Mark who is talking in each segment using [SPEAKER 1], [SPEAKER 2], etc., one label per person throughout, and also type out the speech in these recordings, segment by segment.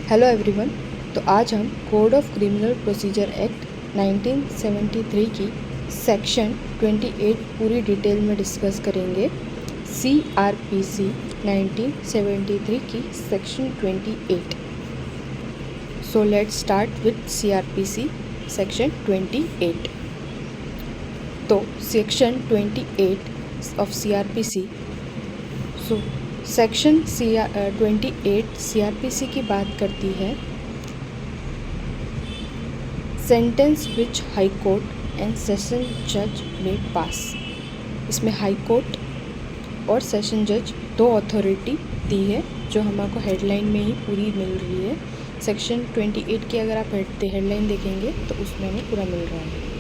[SPEAKER 1] Hello everyone. तो आज हम code of criminal procedure act 1973 की सेक्शन 28 पूरी डिटेल में डिस्कस करेंगे। CRPC 1973 की section 28। So let's start with CRPC section 28। तो section 28 of CRPC, so section 28 CRPC की बात करती है sentence which high court and session जज में पास। इसमें हाई कोर्ट और सेशन जज दो अथॉरिटी दी है जो हमको हेडलाइन में ही पूरी मिल रही है। सेक्शन 28 की अगर आप हेडलाइन देखेंगे तो उसमें हमें पूरा मिल रहा है।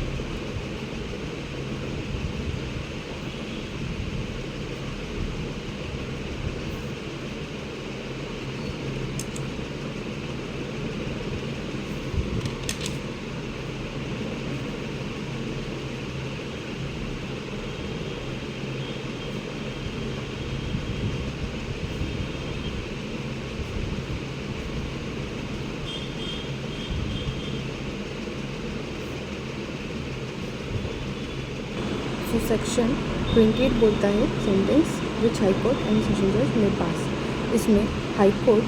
[SPEAKER 1] तो सेक्शन 28 बोलता है sentence which high court and session जज में पास। इसमें हाई कोर्ट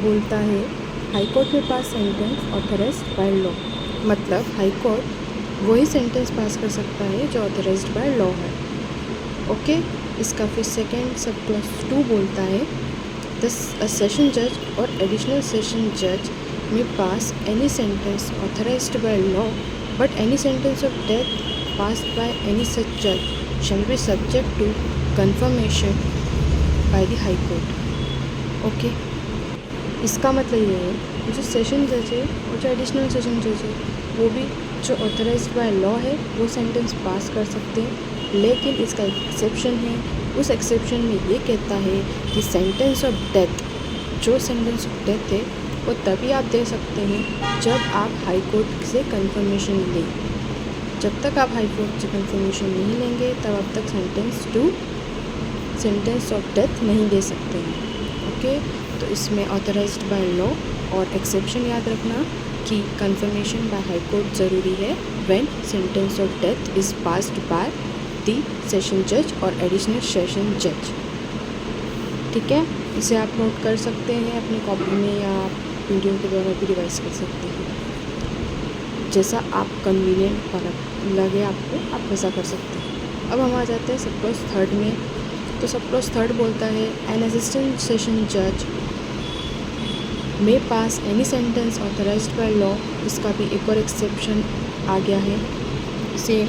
[SPEAKER 1] बोलता है हाई कोर्ट में पास सेंटेंस ऑथराइज्ड बाय लॉ, मतलब हाई कोर्ट वही सेंटेंस पास कर सकता है जो ऑथराइज्ड बाय लॉ है। ओके। इसका फिर सेकेंड सब क्लॉज 2 बोलता है सेशन जज और एडिशनल सेशन जज में pass any sentence authorised by law but any sentence of death passed by any such judge shall be subject to confirmation by the High Court. Okay. इसका मतलब ये है जो सेशन जज है और जो एडिशनल सेशन जज है वो भी जो ऑथराइज्ड बाय लॉ है वो सेंटेंस पास कर सकते हैं, लेकिन इसका एक्सेप्शन है। उस एक्सेप्शन में ये कहता है कि सेंटेंस ऑफ डेथ, जो सेंटेंस ऑफ डेथ है वो तभी आप दे सकते हैं जब आप हाई कोर्ट से कंफर्मेशन लें। जब तक आप हाई कोर्ट से कंफर्मेशन नहीं लेंगे तब अब तक सेंटेंस ऑफ डेथ नहीं दे सकते हैं। ओके। तो इसमें ऑथराइज्ड बाय लॉ और एक्सेप्शन याद रखना कि कंफर्मेशन बाय हाई कोर्ट ज़रूरी है when sentence of death is passed by the session जज और एडिशनल सेशन जज। ठीक है, इसे आप नोट कर सकते हैं अपनी कॉपी में या वीडियो के द्वारा भी रिवाइज कर सकते हैं। जैसा आप कन्वीनियंट लगे आपको, आप वैसा कर सकते हैं। अब हम आ जाते हैं सब क्लॉज 3 में। तो सब क्लॉज 3 बोलता है एन असिस्टेंट सेशन जज में pass any sentence authorised by law. इसका भी एक और एक्सेप्शन आ गया है। सेम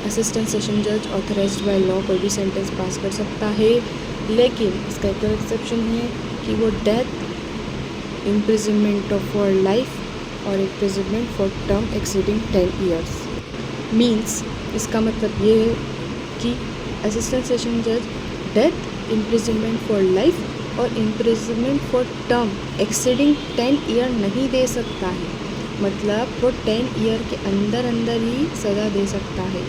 [SPEAKER 1] असिस्टेंट सेशन जज ऑथराइज्ड बाय लॉ कोई भी सेंटेंस पास कर सकता है, लेकिन इसका एक और एक्सेप्शन है कि वो death, imprisonment of for life और imprisonment for term exceeding 10 years. Means इसका मतलब ये है कि असिस्टेंट सेशन जज डेथ, इम्प्रिजनमेंट फॉर लाइफ और imprisonment for term exceeding 10 year नहीं दे सकता है। मतलब वो 10 ईयर के अंदर ही सज़ा दे सकता है,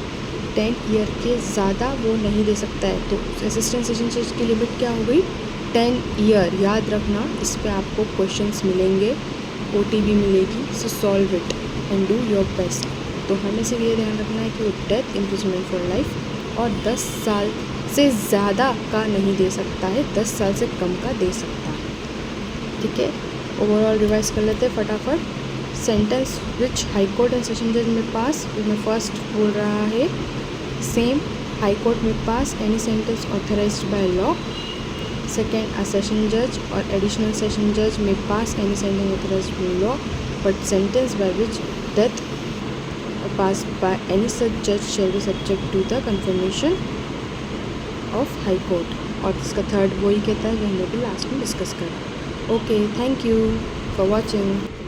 [SPEAKER 1] 10 ईयर के ज़्यादा वो नहीं दे सकता है। तो असिस्टेंट सेशन जज की लिमिट क्या हो गई? 10 ईयर। याद रखना, इस पर आपको क्वेश्चंस मिलेंगे, OTB मिलेगी। सो solve it and do your best. तो हमें सिर्फ ये ध्यान रखना है कि वो डेथ, इम्प्रिजनमेंट फॉर लाइफ और 10 साल से ज़्यादा का नहीं दे सकता है, 10 साल से कम का दे सकता है। ठीक है, ओवरऑल रिवाइज कर लेते हैं फटाफट। Sentence which high court and session जज में पास, उसमें फर्स्ट बोल रहा है सेम हाई कोर्ट में pass any sentence authorised by law. Second, a session जज और एडिशनल सेशन जज में pass any sentence authorised by law but sentence by which death passed by any such judge shall be subject to the confirmation of high court। और इसका third वही कहता है जो हमने भी लास्ट में डिस्कस करा। Okay, thank you for watching.